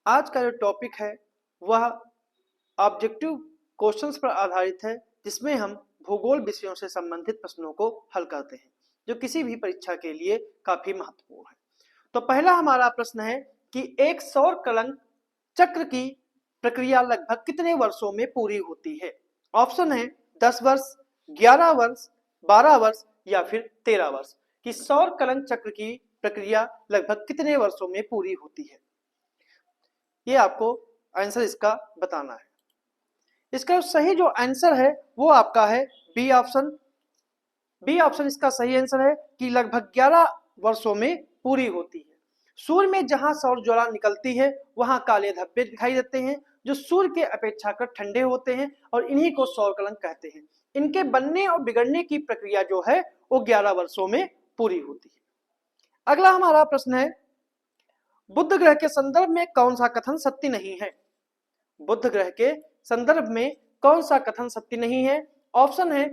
आज का जो टॉपिक है वह ऑब्जेक्टिव क्वेश्चंस पर आधारित है, जिसमें हम भूगोल विषयों से संबंधित प्रश्नों को हल करते हैं, जो किसी भी परीक्षा के लिए काफी महत्वपूर्ण है। तो पहला हमारा प्रश्न है कि एक सौर कलंक चक्र की प्रक्रिया लगभग कितने वर्षों में पूरी होती है। ऑप्शन है 10 वर्ष, 11 वर्ष, 12 वर्ष या फिर 13 वर्ष कि सौर कलंक चक्र की प्रक्रिया लगभग कितने वर्षों में पूरी होती है। ये आपको आंसर इसका बताना है। इसका सही जो आंसर है वो आपका है बी ऑप्शन। बी ऑप्शन इसका सही आंसर है कि लगभग 11 वर्षों में पूरी होती है। सूर्य में जहां सौर ज्वाला निकलती है वहां काले धब्बे दिखाई देते हैं, जो सूर्य के अपेक्षाकृत ठंडे होते हैं और इन्हीं को सौर कलंक कहते हैं। इनके बनने और बिगड़ने की प्रक्रिया जो है वो 11 वर्षों में पूरी होती है। अगला हमारा प्रश्न है, बुध ग्रह के संदर्भ में कौन सा कथन सत्य नहीं है। बुध ग्रह के संदर्भ में कौन सा कथन सत्य नहीं है। ऑप्शन है,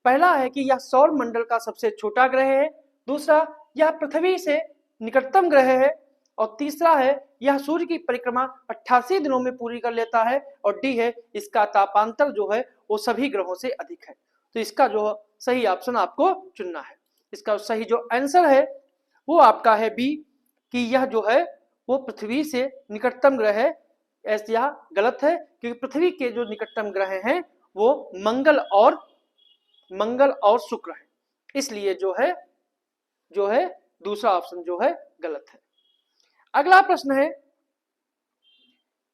पहला है कि यह सौर मंडल का सबसे छोटा ग्रह है, दूसरा यह पृथ्वी से निकटतम ग्रह है, और तीसरा है यह सूर्य की परिक्रमा 88 दिनों में पूरी कर लेता है, और डी है इसका तापांतर जो है वो सभी ग्रहों से अधिक है। तो इसका जो सही ऑप्शन आपको चुनना है। इसका सही जो आंसर है वो आपका है बी, कि यह जो है वो पृथ्वी से निकटतम ग्रह है। ऐसा यह गलत है, क्योंकि पृथ्वी के जो निकटतम ग्रह हैं वो मंगल और शुक्र है, इसलिए जो है दूसरा ऑप्शन जो है गलत है। अगला प्रश्न है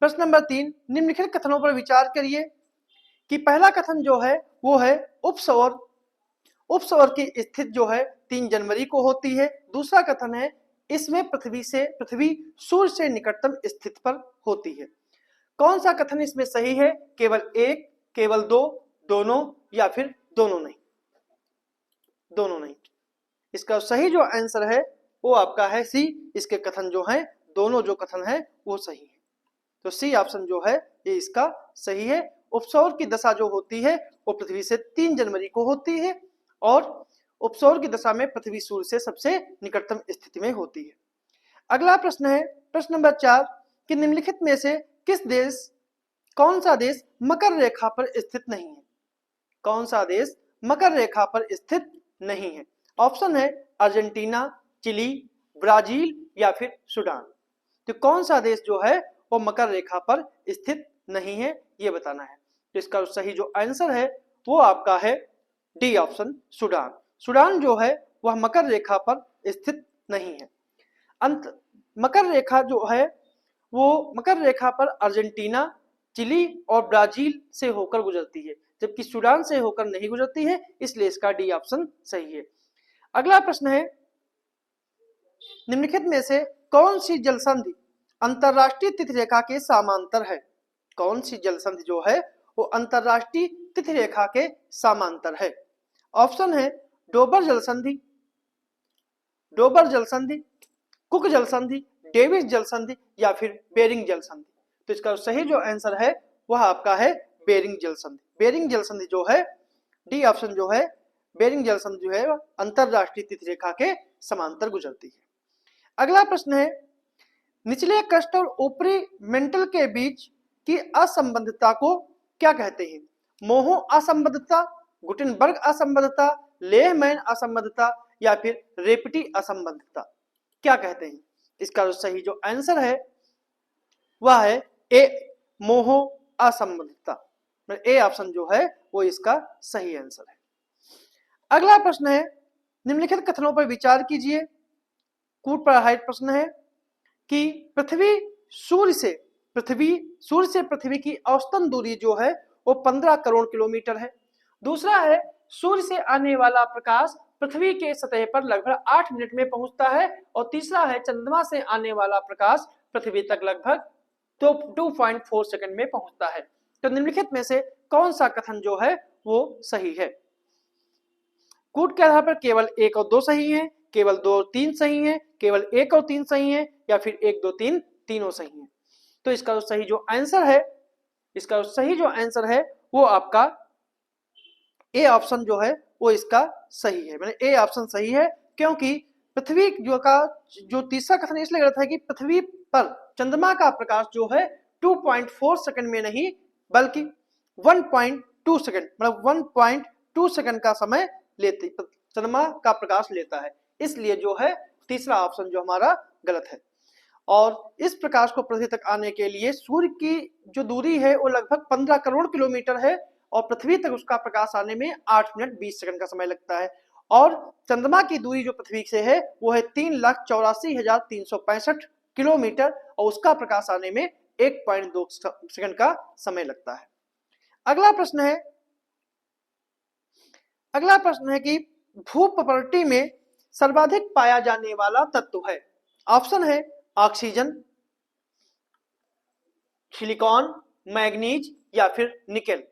प्रश्न नंबर 3, निम्नलिखित कथनों पर विचार करिए कि पहला कथन जो है वो है उपसौर की स्थिति जो है 3 जनवरी को होती है। दूसरा कथन है इसमें पृथ्वी सूर्य से निकटतम स्थिति पर होती है। कौन सा कथन इसमें सही है? केवल एक, केवल दो, दोनों या फिर दोनों नहीं? दोनों नहीं। इसका सही जो आंसर है वो आपका है सी, इसके कथन जो है दोनों जो कथन है वो सही है। तो सी ऑप्शन जो है ये इसका सही है। उपसौर की दशा जो होती है वो पृथ्वी से 3 जनवरी को होती है, और उपसौर की दशा में पृथ्वी सूर्य से सबसे निकटतम स्थिति में होती है। अगला प्रश्न है प्रश्न नंबर 4 कि निम्नलिखित में से कौन सा देश मकर रेखा पर स्थित नहीं है। कौन सा देश मकर रेखा पर स्थित नहीं है? ऑप्शन है अर्जेंटीना, चिली, ब्राजील या फिर सूडान। तो कौन सा देश जो है वो मकर रेखा पर स्थित नहीं है, ये बताना है। तो इसका सही जो आंसर है वो आपका है डी ऑप्शन, सूडान। सूडान जो है वह मकर रेखा पर स्थित नहीं है। मकर रेखा जो है वो मकर रेखा पर अर्जेंटीना, चिली और ब्राजील से होकर गुजरती है, जबकि सूडान से होकर नहीं गुजरती है, इसलिए इसका डी ऑप्शन सही है। अगला प्रश्न है, निम्नलिखित में से कौन सी जलसंधि अंतरराष्ट्रीय तिथि रेखा के समांतर है? कौन सी जलसंधि जो है वो अंतरराष्ट्रीय तिथि रेखा के समांतर है? ऑप्शन है डोबर जलसंधि, कुक जलसंधि, डेविस जलसंधि या फिर बेरिंग जलसंधि। तो इसका सही जो आंसर है वह आपका है बेरिंग जलसंधि। बेरिंग जलसंधि जो है डी ऑप्शन जो है बेरिंग जलसंधि जो है अंतरराष्ट्रीय तिथि रेखा के समांतर गुजरती है। अगला प्रश्न है, निचले क्रस्ट और ऊपरी मेंटल के बीच की असंबद्धता को क्या कहते हैं? मोहो असंबद्धता, गुटेनबर्ग असंबद्धता, लेहमैन असंबद्धता या फिर रेपिटी असंबद्धता, क्या कहते हैं? इसका सही जो आंसर है वह है ए, मोहो असंबद्धता। ए ऑप्शन जो है वो इसका सही आंसर है। अगला प्रश्न है, निम्नलिखित कथनों पर विचार कीजिए। कूट पर आधारित प्रश्न है कि सूर्य से पृथ्वी की औसतन दूरी जो है वो 15 करोड़ किलोमीटर है। दूसरा है सूर्य से आने वाला प्रकाश पृथ्वी के सतह पर लगभग 8 मिनट में पहुंचता है, और तीसरा है चंद्रमा से आने वाला प्रकाश पृथ्वी तक लगभग 2.4 सेकंड में पहुंचता है। तो निम्नलिखित में से कौन सा कथन जो है वो सही है? कूट के आधार पर केवल 1 और 2 सही है, केवल 2 और 3 सही है, केवल 1 और 3 सही है, या फिर 1, 2, 3 तीनों सही है। तो इसका सही जो आंसर है वो आपका ए ऑप्शन जो है वो इसका सही है। ए ऑप्शन सही है, क्योंकि पृथ्वी जो तीसरा कथन इसलिए गलत है कि पृथ्वी पर चंद्रमा का प्रकाश जो है 2.4 सेकंड में नहीं बल्कि 1.2 सेकंड मतलब 1.2 सेकंड का समय लेते चंद्रमा का प्रकाश लेता है, इसलिए जो है तीसरा ऑप्शन जो हमारा गलत है। और इस प्रकाश को पृथ्वी तक आने के लिए सूर्य की जो दूरी है वो लगभग 15 करोड़ किलोमीटर है और पृथ्वी तक उसका प्रकाश आने में 8 मिनट 20 सेकंड का समय लगता है। और चंद्रमा की दूरी जो पृथ्वी से है वो है 3,84,365 किलोमीटर और उसका प्रकाश आने में 1.2 सेकंड का समय लगता है। अगला प्रश्न है कि भूप्रकृति में सर्वाधिक पाया जाने वाला तत्व है। ऑप्शन है ऑक्सीजन, सिलिकॉन, मैग्नीज या फिर निकेल।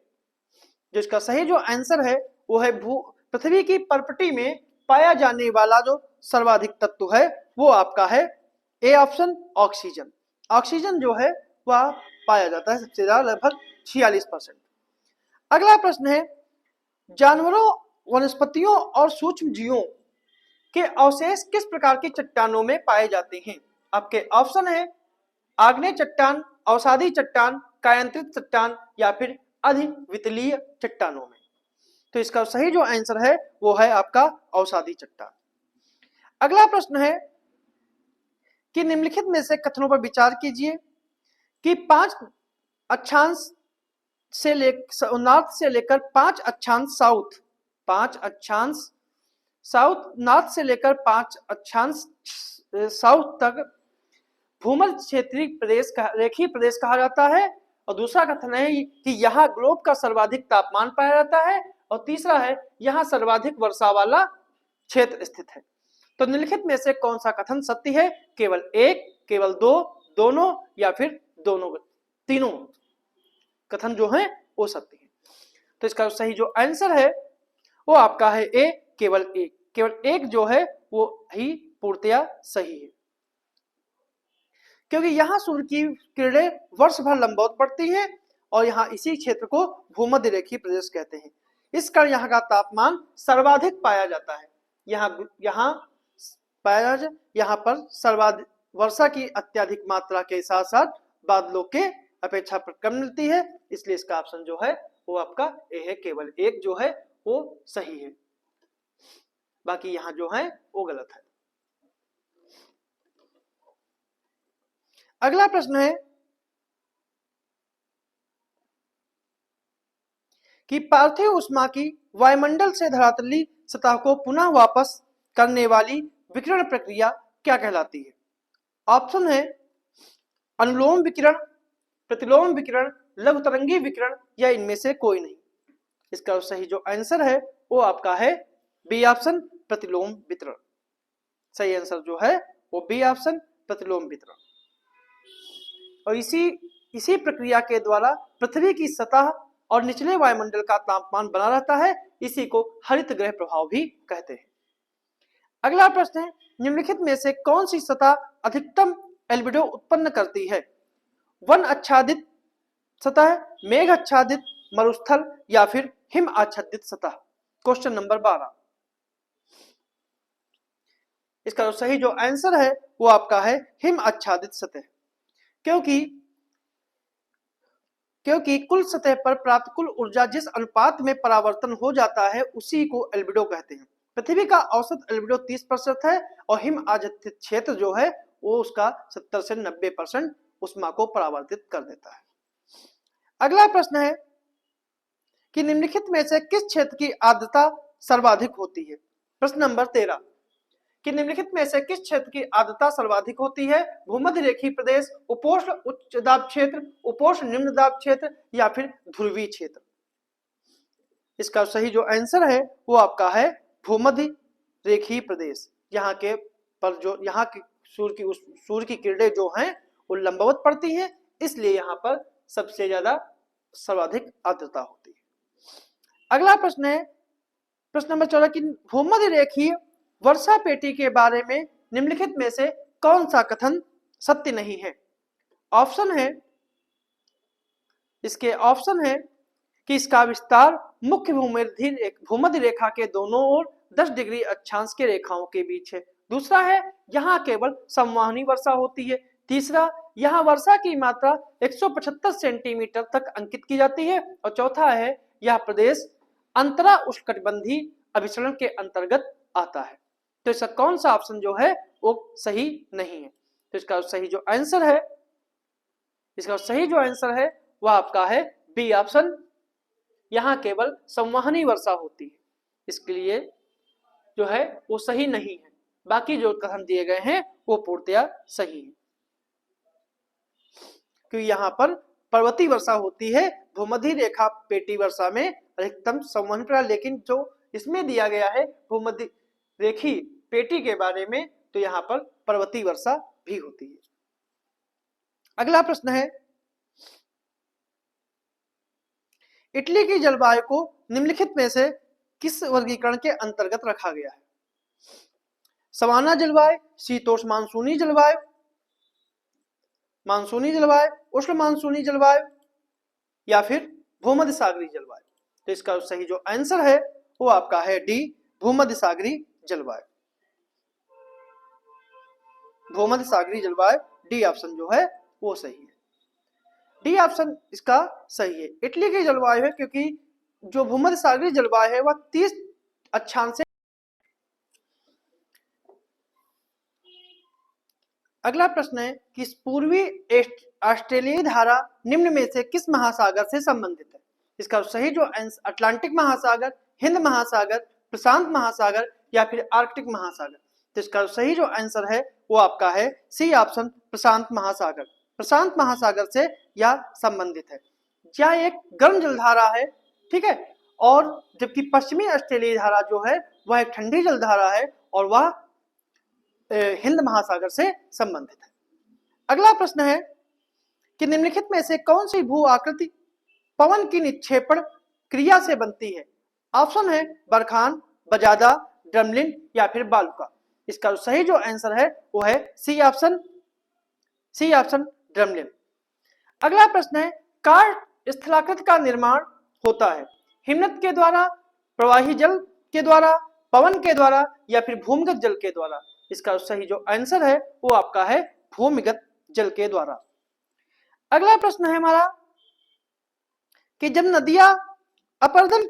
जो इसका सही जो आंसर है वो है पृथ्वी की प्रकृति में पाया जाने वाला जो सर्वाधिक तत्व है वो आपका है ए ऑप्शन ऑक्सीजन। ऑक्सीजन जो है वह पाया जाता है सबसे ज्यादा लगभग 46%। अगला प्रश्न है जानवरों, वनस्पतियों और सूक्ष्म जीवों के अवशेष किस प्रकार की चट्टानों में पाए जाते हैं। आपके ऑप्शन है आग्नेय चट्टान, अवसादी चट्टान, कायांतरित चट्टान या फिर अधिवितलीय चट्टानों में। तो इसका सही जो आंसर है वो है आपका अवसादी चट्टान। अगला प्रश्न है कि निम्नलिखित में से कथनों पर विचार कीजिए कि 5 अक्षांश से नॉर्थ से लेकर 5 अक्षांश साउथ नॉर्थ से लेकर 5 अक्षांश साउथ तक भूमध्य क्षेत्रीय प्रदेश रेखीय प्रदेश कहा जाता है। और दूसरा कथन है कि यहाँ ग्लोब का सर्वाधिक तापमान पाया जाता है और तीसरा है यहाँ सर्वाधिक वर्षा वाला क्षेत्र स्थित है। तो निम्नलिखित में से कौन सा कथन सत्य है। केवल एक, केवल दो, दोनों या फिर दोनों, तीनों कथन जो है वो सत्य है। तो इसका सही जो आंसर है वो आपका है ए, केवल एक जो है वो ही पूर्णतया सही है, क्योंकि यहाँ सूर्य की किरणें वर्ष भर लंबवत पड़ती हैं और यहाँ इसी क्षेत्र को भूमध्य रेखीय प्रदेश कहते हैं। इस कारण यहाँ का तापमान सर्वाधिक पाया जाता है। यहाँ पर सर्वाधिक वर्षा की अत्यधिक मात्रा के साथ साथ बादलों के अपेक्षा पर कम मिलती है, इसलिए इसका ऑप्शन जो है वो आपका ए है, केवल एक जो है वो सही है, बाकी यहाँ जो है वो गलत है। अगला प्रश्न है कि पार्थिव ऊष्मा की वायुमंडल से धरातलीय सतह को पुनः वापस करने वाली विकिरण प्रक्रिया क्या कहलाती है। ऑप्शन है अनुलोम विकिरण, प्रतिलोम विकिरण, लघुतरंगी विकिरण या इनमें से कोई नहीं। इसका सही जो आंसर है वो आपका है बी ऑप्शन प्रतिलोम वितरण। सही आंसर जो है वो बी ऑप्शन प्रतिलोम वितरण। और इसी प्रक्रिया के द्वारा पृथ्वी की सतह और निचले वायुमंडल का तापमान बना रहता है, इसी को हरित गृह प्रभाव भी कहते हैं। अगला प्रश्न है निम्नलिखित में से कौन सी सतह अधिकतम एल्बिडो उत्पन्न करती है। वन आच्छादित सतह, मेघ आच्छादित मरुस्थल या फिर हिम आच्छादित सतह। Question number 12। इसका जो सही जो आंसर है वो आपका है हिम आच्छादित सतह, क्योंकि कुल सतह पर प्राप्त कुल ऊर्जा जिस अनुपात में परावर्तन हो जाता है उसी को एल्बिडो कहते हैं। पृथ्वी का औसत एल्बिडो 30% है और हिम आच्छादित क्षेत्र जो है वो उसका 70 से 90% ऊष्मा को परावर्तित कर देता है। अगला प्रश्न है कि निम्नलिखित में से किस क्षेत्र की आर्द्रता सर्वाधिक होती है। प्रश्न नंबर 13 कि निम्नलिखित में से किस क्षेत्र की आर्द्रता सर्वाधिक होती है। भूमध्य रेखीय प्रदेश, उपोष्ण उच्च दाब क्षेत्र, उपोष्ण निम्न दाब क्षेत्र या फिर ध्रुवीय क्षेत्र। इसका सही जो आंसर है वो आपका है भूमध्य रेखीय प्रदेश। यहाँ की सूर्य की किरणें जो हैं वो लंबवत पड़ती हैं, इसलिए यहाँ पर सबसे ज्यादा सर्वाधिक आर्द्रता होती है। अगला प्रश्न है प्रश्न नंबर 14 कि भूमध्य रेखीय वर्षा पेटी के बारे में निम्नलिखित में से कौन सा कथन सत्य नहीं है। ऑप्शन है कि इसका विस्तार मुख्य भूमध्य रेखा के दोनों ओर 10 डिग्री अक्षांश के रेखाओं के बीच है। दूसरा है यहाँ केवल संवहनी वर्षा होती है। तीसरा, यहाँ वर्षा की मात्रा 175 सेंटीमीटर तक अंकित की जाती है। और चौथा है, यह प्रदेश अंतरा उष्णकटिबंधीय अभिसरण के अंतर्गत आता है। तो इसका कौन सा ऑप्शन जो है वो सही नहीं है। तो इसका सही जो आंसर है, इसका सही जो आंसर है वह आपका है बी ऑप्शन, यहाँ केवल संवहनी वर्षा होती है। इसके लिए जो है वो सही नहीं है। बाकी जो कथन दिए गए हैं वो पूर्णतया सही है, क्योंकि यहाँ पर पर्वतीय वर्षा होती है। भूमध्य रेखा पेटी वर्षा में अधिकतम संवहन प्रकार, लेकिन जो इसमें दिया गया है भूमध्य रेखी पेटी के बारे में, तो यहाँ पर पर्वतीय वर्षा भी होती है। अगला प्रश्न है, इटली की जलवायु को निम्नलिखित में से किस वर्गीकरण के अंतर्गत रखा गया है? सवाना जलवायु, शीतोष्ण मानसूनी जलवायु, मानसूनी जलवायु, उष्ण मानसूनी जलवायु, या फिर भूमध्य सागरीय जलवायु। तो इसका सही जो आंसर है वो आपका है डी, भूमध्य सागरीय जलवायु। भूमध्य सागरीय जलवायु, डी ऑप्शन जो है वो सही है। डी ऑप्शन इसका सही है। इटली की जलवायु है, क्योंकि जो भूमध्य सागरीय जलवायु है वह 30 अक्षांश से। अगला प्रश्न है कि पूर्वी ऑस्ट्रेलियाई धारा निम्न में से किस महासागर से संबंधित है? इसका सही जो आंसर अटलांटिक महासागर, हिंद महासागर, प्रशांत महासागर, या फिर आर्कटिक महासागर। तो इसका सही जो आंसर है वो आपका है सी ऑप्शन, प्रशांत महासागर। प्रशांत महासागर से यह संबंधित है। यह एक गर्म जलधारा है, ठीक है, और जबकि पश्चिमी ऑस्ट्रेलियाई धारा जो है वह एक ठंडी जलधारा है और वह हिंद महासागर से संबंधित है। अगला प्रश्न है कि निम्नलिखित में से कौन सी भू आकृति पवन की निक्षेपण क्रिया से बनती है? ऑप्शन है बरखान, बजादा, ड्रमलिन, या फिर बालुका। इसका सही जो आंसर है वो है C option, C option drumlin. अगला प्रश्न है, कार्स्ट स्थलाकृत का निर्माण होता है हिमनद के द्वारा, प्रवाही जल के द्वारा, पवन के द्वारा, या फिर भूमिगत जल के द्वारा। इसका सही जो आंसर है वो आपका है भूमिगत जल के द्वारा। अगला प्रश्न है हमारा कि जब नदियां अपरदन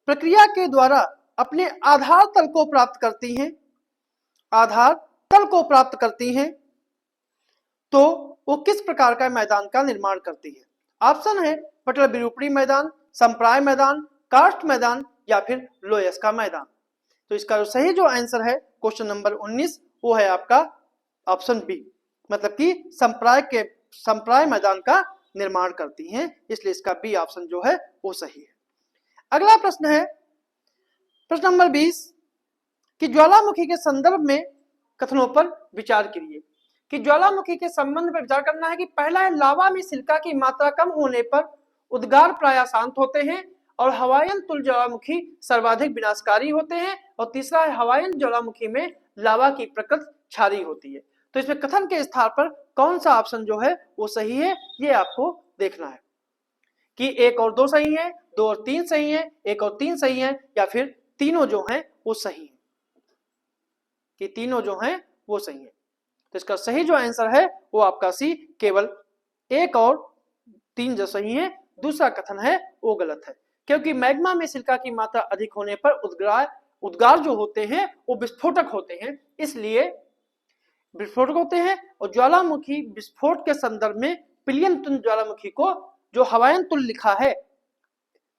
प्रक्रिया के द्वारा अपने आधार तल को प्राप्त करती हैं, आधार तल को प्राप्त करती हैं, तो वो किस प्रकार का मैदान का निर्माण करती है? ऑप्शन है पटल विरूपणी मैदान, संप्राय मैदान, कार्स्ट मैदान, या फिर लोयस का मैदान। तो इसका सही जो आंसर है क्वेश्चन नंबर 19 वो है आपका ऑप्शन बी, मतलब कि संप्राय मैदान का निर्माण करती हैं, इसलिए इसका बी ऑप्शन जो है वो सही है। अगला प्रश्न है प्रश्न नंबर 20 कि ज्वालामुखी के संदर्भ में कथनों पर विचार करिए। कि ज्वालामुखी के संबंध में विचार करना है कि पहला है लावा में सिलिका की मात्रा कम होने पर उद्गार प्रायः शांत होते हैं और हवायन तुल्य ज्वालामुखी सर्वाधिक विनाशकारी होते हैं, और तीसरा है हवायन ज्वालामुखी में लावा की प्रकृति क्षारीय होती है। तो इसमें कथन के स्थान पर कौन सा ऑप्शन जो है वो सही है, ये आपको देखना है कि 1 और 2 सही है, 2 और 3 सही है, 1 और 3 सही है, या फिर तीनों जो हैं वो सही है, कि तीनों जो हैं वो सही है। तो इसका सही जो आंसर है वो आपका सी, केवल 1 और 3 जो सही है, दूसरा कथन है वो गलत है, क्योंकि मैग्मा में सिलिका की मात्रा अधिक होने पर उद्गार जो होते हैं वो विस्फोटक होते हैं, इसलिए विस्फोटक होते हैं। और ज्वालामुखी विस्फोट के संदर्भ में पिलियन तुल्य ज्वालामुखी को जो हवायन तुल्य लिखा है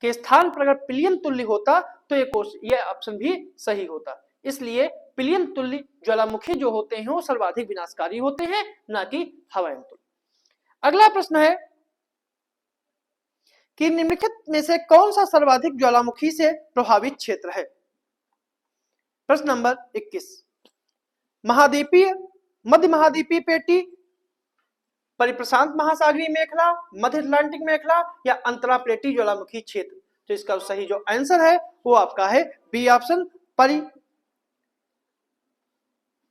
के स्थान पर अगर पिलियन तुल्य होता तो ये ऑप्शन भी सही होता। इसलिए पिलियन तुल्य ज्वालामुखी जो होते हैं वो सर्वाधिक विनाशकारी होते हैं, ना कि हवायन तुल्य। अगला प्रश्न है कि निम्नलिखित में से कौन सा सर्वाधिक ज्वालामुखी से प्रभावित क्षेत्र है? प्रश्न नंबर 21, महाद्वीपीय, मध्य महाद्वीपीय पेटी, परिप्रशांत महासागरीय मेखला, मध्य अटलांटिक मेखला, या अंतरा प्लेटी ज्वालामुखी क्षेत्र। तो इसका सही जो आंसर है वो आपका है बी ऑप्शन,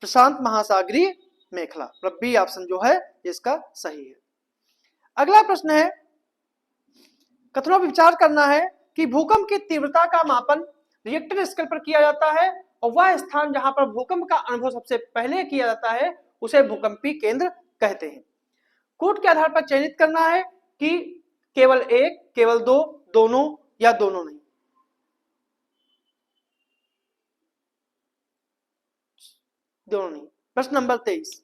प्रशांत महासागरीय मेखला, मतलब बी ऑप्शन जो है इसका सही है। अगला प्रश्न है, कथनों पर विचार करना है कि भूकंप की तीव्रता का मापन रिएक्टर स्केल पर किया जाता है और वह स्थान जहां पर भूकंप का अनुभव सबसे पहले किया जाता है उसे भूकंपी केंद्र कहते हैं। कोड के आधार पर चयनित करना है कि केवल एक, केवल दो, दोनों या दोनों नहीं। दोनों नहीं। प्रश्न नंबर 23।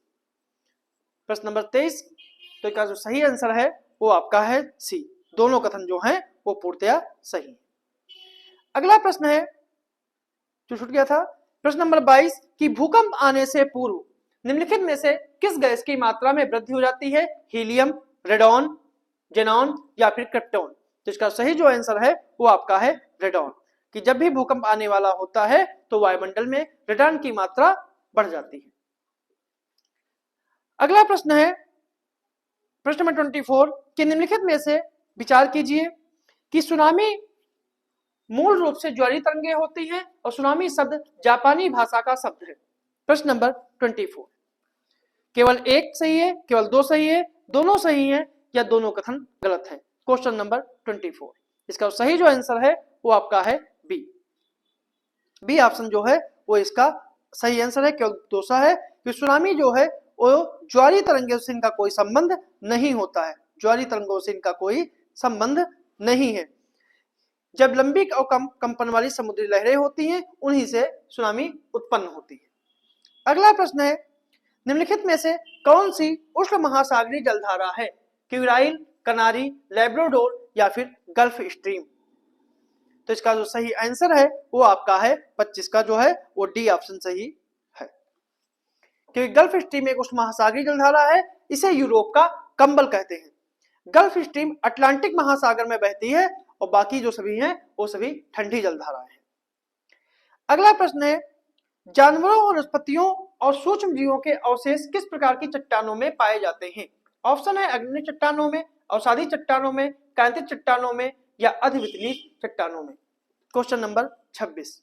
प्रश्न नंबर 23 तो इसका जो सही आंसर है वो आपका है सी, दोनों कथन जो हैं वो पूर्णतया सही। अगला प्रश्न है जो छूट गया था, प्रश्न नंबर 22 कि भूकंप आने से पूर्व निम्नलिखित में से किस गैस की मात्रा में वृद्धि हो जाती है? हीलियम, रेडॉन, जेनॉन या फिर क्रिप्टॉन। तो इसका सही जो आंसर है वो आपका है रेडॉन, कि जब भी भूकंप आने वाला होता है तो वायुमंडल में रेडॉन की मात्रा बढ़ जाती है। अगला प्रश्न है प्रश्न नंबर 24 कि निम्नलिखित में से विचार कीजिए कि सुनामी मूल रूप से ज्वारीय तरंगे होती हैं और सुनामी शब्द जापानी भाषा का शब्द है। प्रश्न नंबर 24 केवल एक सही है, केवल दो सही है, दोनों सही है या दोनों कथन गलत है? क्वेश्चन नंबर 24 इसका सही जो आंसर है वो आपका है बी। बी ऑप्शन जो है वो इसका सही आंसर है। केवल दूसरा है कि सुनामी जो है वो ज्वारीय तरंगों से इनका कोई संबंध नहीं होता है, ज्वारीय तरंगों से इनका कोई संबंध नहीं है। जब लंबी और कम कंपन वाली समुद्री लहरें होती हैं उन्हीं से सुनामी उत्पन्न होती है। अगला प्रश्न है निम्नलिखित में से कौन सी उष्ण महासागरीय जलधारा है? क्यूराइल, कनारी, लैब्राडोर या फिर गल्फ स्ट्रीम। तो इसका जो सही आंसर है वो आपका है 25 का जो है वो डी ऑप्शन सही है, क्योंकि गल्फ स्ट्रीम एक उष्ण महासागरीय जलधारा है, इसे यूरोप का कंबल कहते हैं। गल्फ स्ट्रीम अटलांटिक महासागर में बहती है और बाकी जो सभी हैं वो सभी ठंडी जलधाराएं हैं। अगला प्रश्न है जानवरों, वनस्पतियों और सूक्ष्म जीवों के अवशेष किस प्रकार की चट्टानों में पाए जाते हैं? ऑप्शन है अग्नि चट्टानों में, अवसादी चट्टानों में, कांतित चट्टानों में या अधिवितलीय चट्टानों में। क्वेश्चन नंबर 26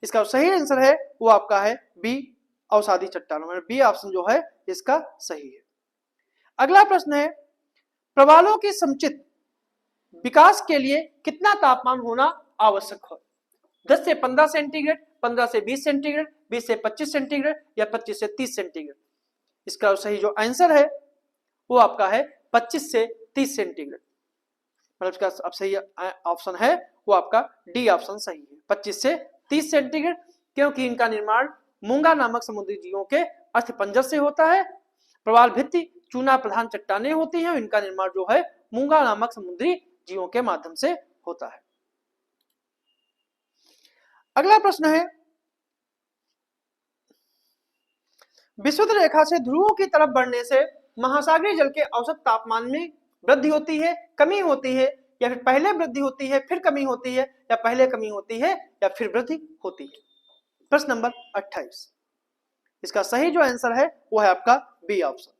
इसका सही आंसर है वो आपका है बी, अवसादी चट्टानों में। बी ऑप्शन जो है इसका सही है। अगला प्रश्न है प्रवालों की समुचित विकास के लिए कितना तापमान होना आवश्यक है? 10 से 15 सेंटीग्रेड, 15 से 20 सेंटीग्रेड, 20 से 25 सेंटीग्रेड या 25 से 30 सेंटीग्रेड। इसका सही जो आंसर है वो आपका है 25 से 30 सेंटीग्रेड। मतलब इसका अब सही ऑप्शन है वो आपका डी ऑप्शन सही है, 25 से 30 सेंटीग्रेड, क्योंकि इनका निर्माण मूंगा नामक समुद्री जीवों के अस्थिपंजर से होता है। प्रवाल भित्ति चूना प्रधान चट्टानें होती हैं, इनका निर्माण जो है मूंगा नामक समुद्री जीवों के माध्यम से होता है। अगला प्रश्न है विषुवत रेखा से ध्रुवों की तरफ बढ़ने से महासागरीय जल के औसत तापमान में वृद्धि होती है, कमी होती है या फिर पहले वृद्धि होती है फिर कमी होती है या पहले कमी होती है या फिर वृद्धि होती है? प्रश्न नंबर 28 इसका सही जो आंसर है वो है आपका बी ऑप्शन,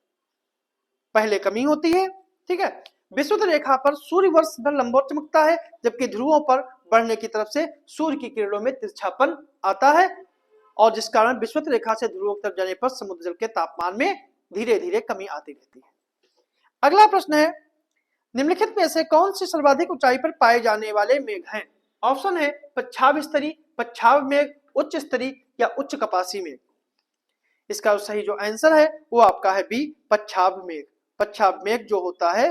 पहले कमी होती है। ठीक है, विषुवत रेखा पर सूर्य वर्ष भर लंबवत चमकता है, जबकि ध्रुवों पर बढ़ने की तरफ से सूर्य की किरणों में तिरछापन आता है और जिस कारण विषुवत रेखा से ध्रुवों की तरफ जाने पर समुद्र जल के तापमान में धीरे धीरे कमी आती रहती है। अगला प्रश्न है निम्नलिखित में से कौन सी सर्वाधिक ऊंचाई पर पाए जाने वाले मेघ हैं? ऑप्शन है पच्छाव स्तरी, पच्छाव मेघ, उच्च स्तरी या उच्च कपासी मेघ। इसका सही जो आंसर है वो आपका है बी, पच्छाव मेघ। पच्छाव मेघ जो होता है,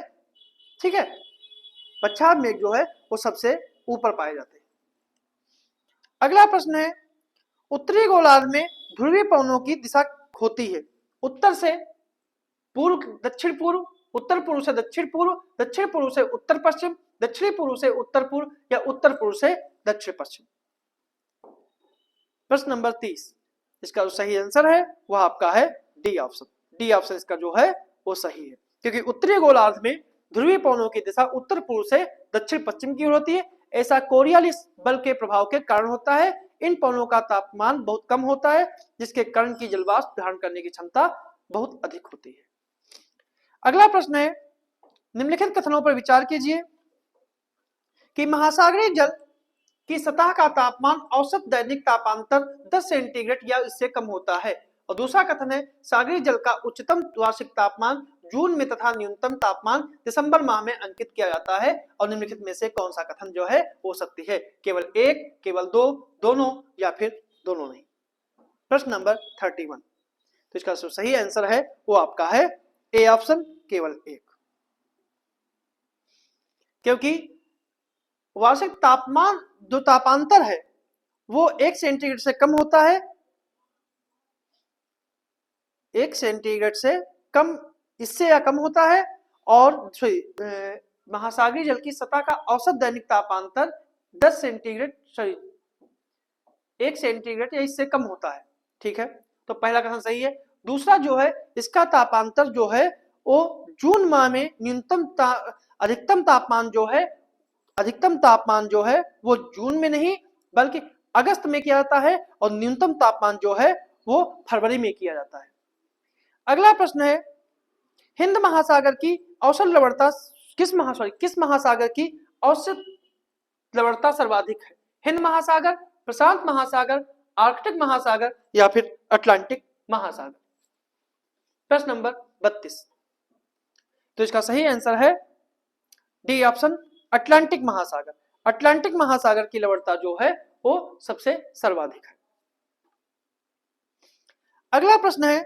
ठीक है, पच्छाव मेघ जो है वो सबसे ऊपर पाए जाते हैं। अगला प्रश्न है उत्तरी गोलार्ध में ध्रुवीय पवनों की दिशा होती है उत्तर से पूर्व, दक्षिण पूर्व, उत्तर पूर्व से दक्षिण पूर्व, दक्षिण पूर्व से उत्तर पश्चिम, दक्षिणी पूर्व से उत्तर पूर्व या उत्तर पूर्व से दक्षिण पश्चिम। प्रश्न नंबर 30 इसका जो सही आंसर है वह आपका है डी ऑप्शन। डी ऑप्शन इसका जो है वो सही है, क्योंकि उत्तरी गोलार्ध में ध्रुवीय पवनों की दिशा उत्तर पूर्व से दक्षिण पश्चिम की ओर होती है। ऐसा कोरियालिस बल के प्रभाव के कारण होता है। इन पवनों का तापमान बहुत कम होता है, जिसके कारण की जलवाष्प धारण करने की क्षमता बहुत अधिक होती है। अगला प्रश्न है निम्नलिखित कथनों पर विचार कीजिए कि महासागरीय जल की सतह का तापमान औसत दैनिक तापांतर 10 सेंटीग्रेड या इससे कम होता है। और दूसरा कथन है सागरीय जल का उच्चतम वार्षिक तापमान जून में तथा न्यूनतम तापमान दिसंबर माह में अंकित किया जाता है। और निम्नलिखित में से कौन सा कथन जो है वो सत्य है? केवल एक, केवल दो, दोनों या फिर दोनों नहीं। प्रश्न नंबर 31, तो इसका जो सही आंसर है वो आपका है ए ऑप्शन, केवल एक। क्योंकि वार्षिक तापमान जो तापांतर है वो 1 सेंटीग्रेड से कम होता है, 1 सेंटीग्रेड से कम, इससे या कम होता है, और महासागरीय जल की सतह का औसत दैनिक तापांतर 10 सेंटीग्रेड, सॉरी 1 सेंटीग्रेड या इससे कम होता है। ठीक है, तो पहला कथन सही है। दूसरा जो है, इसका तापांतर जो है वो जून माह में अधिकतम तापमान जो है वो जून में नहीं बल्कि अगस्त में किया जाता है, और न्यूनतम तापमान जो है वो फरवरी में किया जाता है। अगला प्रश्न है, हिंद महासागर की औसत लवणता किस महासागर की औसत लवणता सर्वाधिक है? हिंद महासागर, प्रशांत महासागर, आर्कटिक महासागर या फिर अटलांटिक महासागर? प्रश्न नंबर 32, तो इसका सही आंसर है डी ऑप्शन, अटलांटिक महासागर। अटलांटिक महासागर की लवणता जो है वो सबसे सर्वाधिक है। अगला प्रश्न है,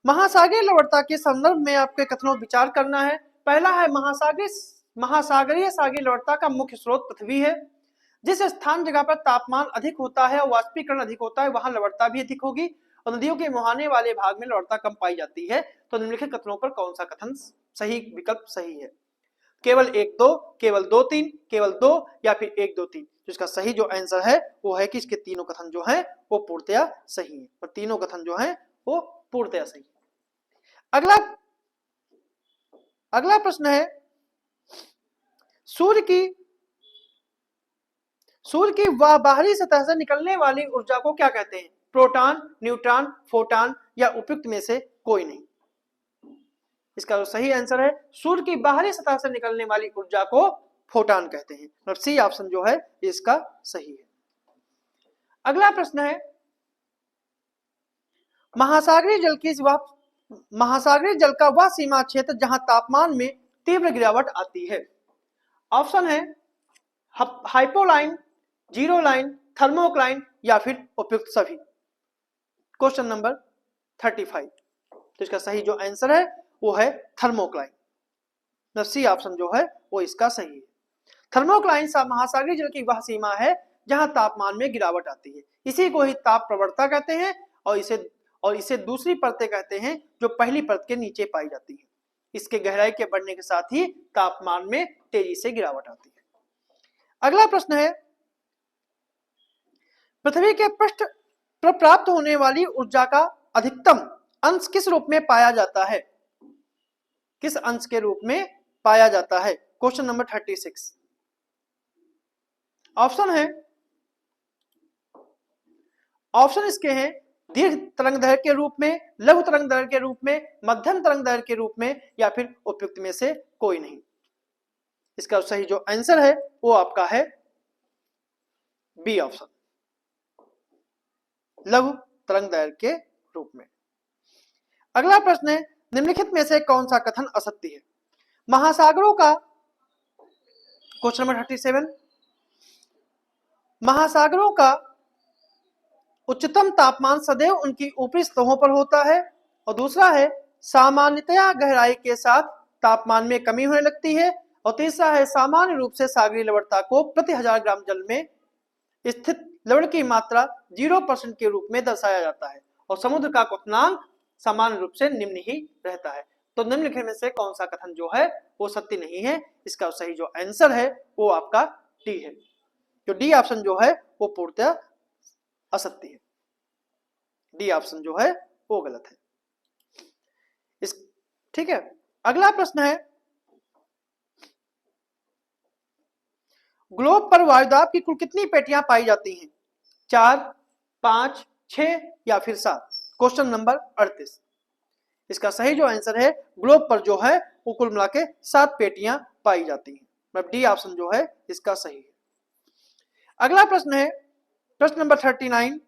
महासागरीय लवणता के संदर्भ में आपके कथनों पर विचार करना है। पहला है, महासागरीय सागरीय लवणता का मुख्य स्रोत पृथ्वी है। जिस स्थान जगह पर तापमान अधिक होता है और वाष्पीकरण अधिक होता है वहां लवणता भी अधिक होगी, और नदियों के मुहाने वाले भाग में लवणता कम पाई जाती है। तो निम्नलिखित कथनों पर कौन सा कथन सही विकल्प सही है? केवल 1 2, केवल 2 3, केवल 2 या फिर 1 2 3? तो इसका सही जो आंसर है वो है कि इसके तीनों कथन जो है वो पूर्णतया सही है, और तीनों कथन जो है वो पूर्णतया सही है। अगला प्रश्न है, सूर्य की बाहरी सतह से निकलने वाली ऊर्जा को क्या कहते हैं? प्रोटॉन, न्यूट्रॉन, फोटॉन या उपयुक्त में से कोई नहीं? इसका जो सही आंसर है, सूर्य की बाहरी सतह से निकलने वाली ऊर्जा को फोटॉन कहते हैं, और सी ऑप्शन जो है इसका सही है। अगला प्रश्न है, महासागरीय जल का वह सीमा क्षेत्र जहां तापमान में तीव्र गिरावट आती है। ऑप्शन है हाइपोलाइन, जीरो लाइन, थर्मोक्लाइन या फिर उपयुक्त सभी। क्वेश्चन नंबर 35, तो इसका सही जो आंसर है वो है थर्मोक्लाइन। सी ऑप्शन जो है वो इसका सही है। थर्मोक्लाइन महासागरीय जल की वह सीमा है जहां तापमान में गिरावट आती है। इसी को ही ताप प्रवणता कहते हैं, और इसे दूसरी परतें कहते हैं जो पहली परत के नीचे पाई जाती है। इसके गहराई के बढ़ने के साथ ही तापमान में तेजी से गिरावट आती है। अगला प्रश्न है, पृथ्वी के पृष्ठ पर प्राप्त होने वाली ऊर्जा का अधिकतम अंश किस रूप में पाया जाता है? किस अंश के रूप में पाया जाता है? Question number 36। ऑप्शन इसके हैं दीर्घ तरंगदैर्घ्य के रूप में, लघु तरंगदैर्घ्य के रूप में, मध्यम तरंगदैर्घ्य के रूप में या फिर उपयुक्त में से कोई नहीं। इसका सही जो आंसर है वो आपका है बी ऑप्शन, लघु तरंगदैर्घ्य के रूप में। अगला प्रश्न है, निम्नलिखित में से कौन सा कथन असत्य है? महासागरों का, क्वेश्चन नंबर 37, महासागरों का उच्चतम तापमान सदैव उनकी ऊपरी सतहों पर होता है। और दूसरा है, सामान्यतया गहराई के साथ तापमान में कमी होने लगती है। और तीसरा है, सामान्य रूप से सागरीय लवणता को प्रति 1000 ग्राम जल में स्थित लवण की मात्रा 0% के रूप में दर्शाया जाता है, और समुद्र का क्वथनांक सामान्य रूप से निम्न ही रहता है। तो निम्नलिखित में से कौन सा कथन जो है वो सत्य नहीं है? इसका सही जो आंसर है वो आपका डी है। जो डी ऑप्शन जो है वो पूर्णतः असत्य है। डी ऑप्शन जो है वो गलत है। ठीक है। अगला प्रश्न है, ग्लोब पर वायुदाब की कुल कितनी पेटियां पाई जाती हैं? 4, 5, 6 या फिर 7? Question number 38। इसका सही जो आंसर है, ग्लोब पर जो है वो कुल मिला के 7 पेटियां पाई जाती हैं। मतलब डी ऑप्शन जो है इसका सही है। अगला प्रश्न है, प्रश्न नंबर 39,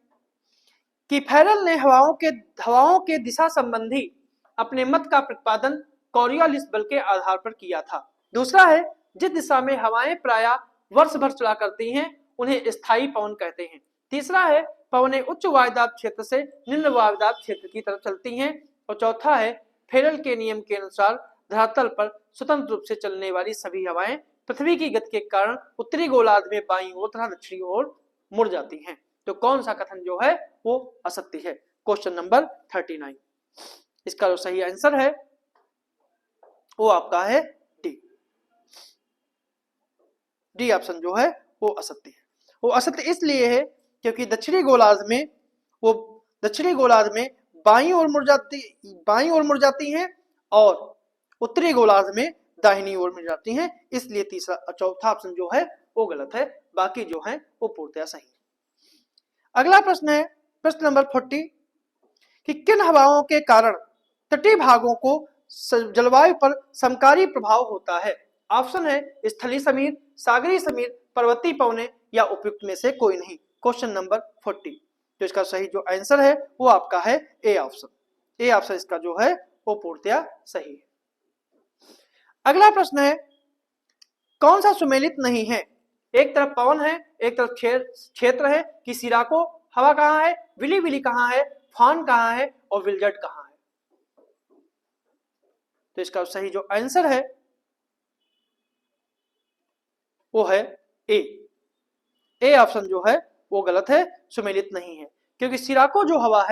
कि फेरल ने हवाओं के दिशा संबंधी अपने मत का प्रतिपादन कॉरियोलिस बल के आधार पर किया था। दूसरा है, जिस दिशा में हवाएं प्रायः वर्ष भर चला करती हैं उन्हें स्थायी पवन कहते हैं। तीसरा है पवनें उच्च वायुदाब क्षेत्र से निम्न वायुदाब क्षेत्र की तरफ चलती हैं। और चौथा है फेरल के नियम के अनुसार धरातल पर स्वतंत्र रूप से चलने वाली सभी हवाएं पृथ्वी की गति के कारण उत्तरी गोलार्ध में बाईं ओर तथा दक्षिणी ओर मुड़ जाती हैं। तो कौन सा कथन जो है वो असत्य है? Question number 39। इसका जो सही आंसर है वो आपका है डी ऑप्शन जो है वो असत्य है। वो असत्य इसलिए है क्योंकि दक्षिणी गोलार्ध में बाईं ओर मुड़ जाती हैं और उत्तरी गोलार्ध में दाहिनी ओर मुड़ जाती हैं, इसलिए चौथा ऑप्शन जो है वो गलत है, बाकी जो है वो पूर्णतया सही है। अगला प्रश्न है प्रश्न नंबर 40 कि किन हवाओं के कारण तटीय भागों को जलवायु पर समकारी प्रभाव होता है? ऑप्शन है स्थलीय समीर, सागरीय समीर, पर्वतीय पवनें या उपयुक्त में से कोई नहीं। Question number 40। तो इसका सही जो आंसर है वो आपका है ए ऑप्शन। ए ऑप्शन इसका जो है वो पूर्णतया सही है। अगला प्रश्न है कौन सा सुमेलित नहीं है? एक तरफ पवन है, एक तरफ क्षेत्र है कि सिराको हवा कहाँ है, विली विली कहाँ है, फान कहाँ है और विलजट कहाँ है? तो इसका सही जो आंसर है वो है ए ऑप्शन जो है वो गलत है, सुमेलित नहीं है, क्योंकि सिराको हवा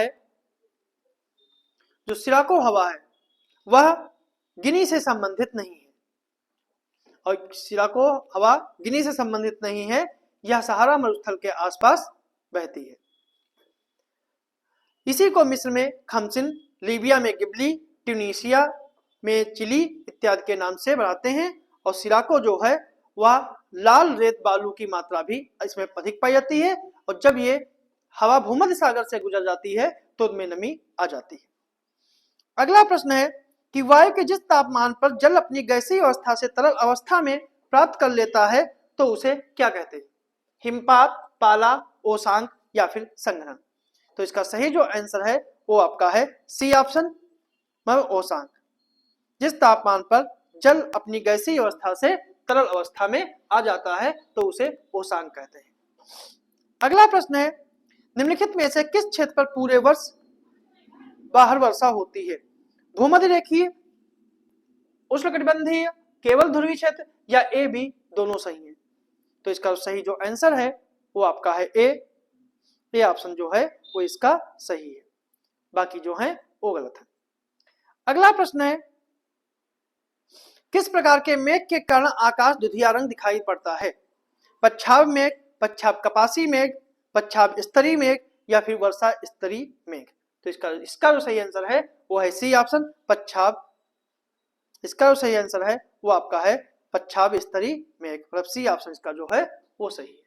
है वह गिनी से संबंधित नहीं है, और सिराको हवा गिनी से संबंधित नहीं है, यह सहारा मरुस्थल के आसपास बहती है। इसी को मिस्र में खमसिन, लीबिया में गिबली, ट्यूनीशिया में चिली इत्यादि के नाम से बनाते हैं। और सिराको जो है वह लाल रेत बालू की मात्रा भी इसमें अधिक पाई जाती है, और जब ये हवा भूमध्य सागर से गुजर जाती है तो उनमें नमी आ जाती है। अगला प्रश्न है कि वायु के जिस तापमान पर जल अपनी गैसीय अवस्था से तरल अवस्था में प्राप्त कर लेता है तो उसे क्या कहते हैं? हिमपात, पाला, ओसांक या फिर संघनन? तो इसका सही जो आंसर है वो आपका है सी ऑप्शन, ओसांक। जिस तापमान पर जल अपनी गैसीय अवस्था से तरल अवस्था में आ जाता है तो उसे ओसांक कहते हैं। अगला प्रश्न है निम्नलिखित में से किस क्षेत्र पर पूरे वर्ष बाहर वर्षा होती है? भूमध्य रेखीय, उष्णकटिबंधीय, केवल ध्रुवीय क्षेत्र या ए बी दोनों सही है? तो इसका सही जो आंसर है वो आपका है ए ऑप्शन जो है वो इसका सही है, बाकी जो है वो गलत है। अगला प्रश्न है किस प्रकार के मेघ के कारण आकाश दुधिया रंग दिखाई पड़ता है? पच्छाव मेघ, पच्छाव कपासी मेघ, पच्छाव स्तरीय मेघ या फिर वर्षा स्तरीय मेघ? तो इसका जो सही आंसर है वो है सी ऑप्शन, पच्छाव। इसका जो सही आंसर है वो आपका है पच्छाव स्तरीय मेघ, मतलब सी ऑप्शन इसका जो है वो सही है।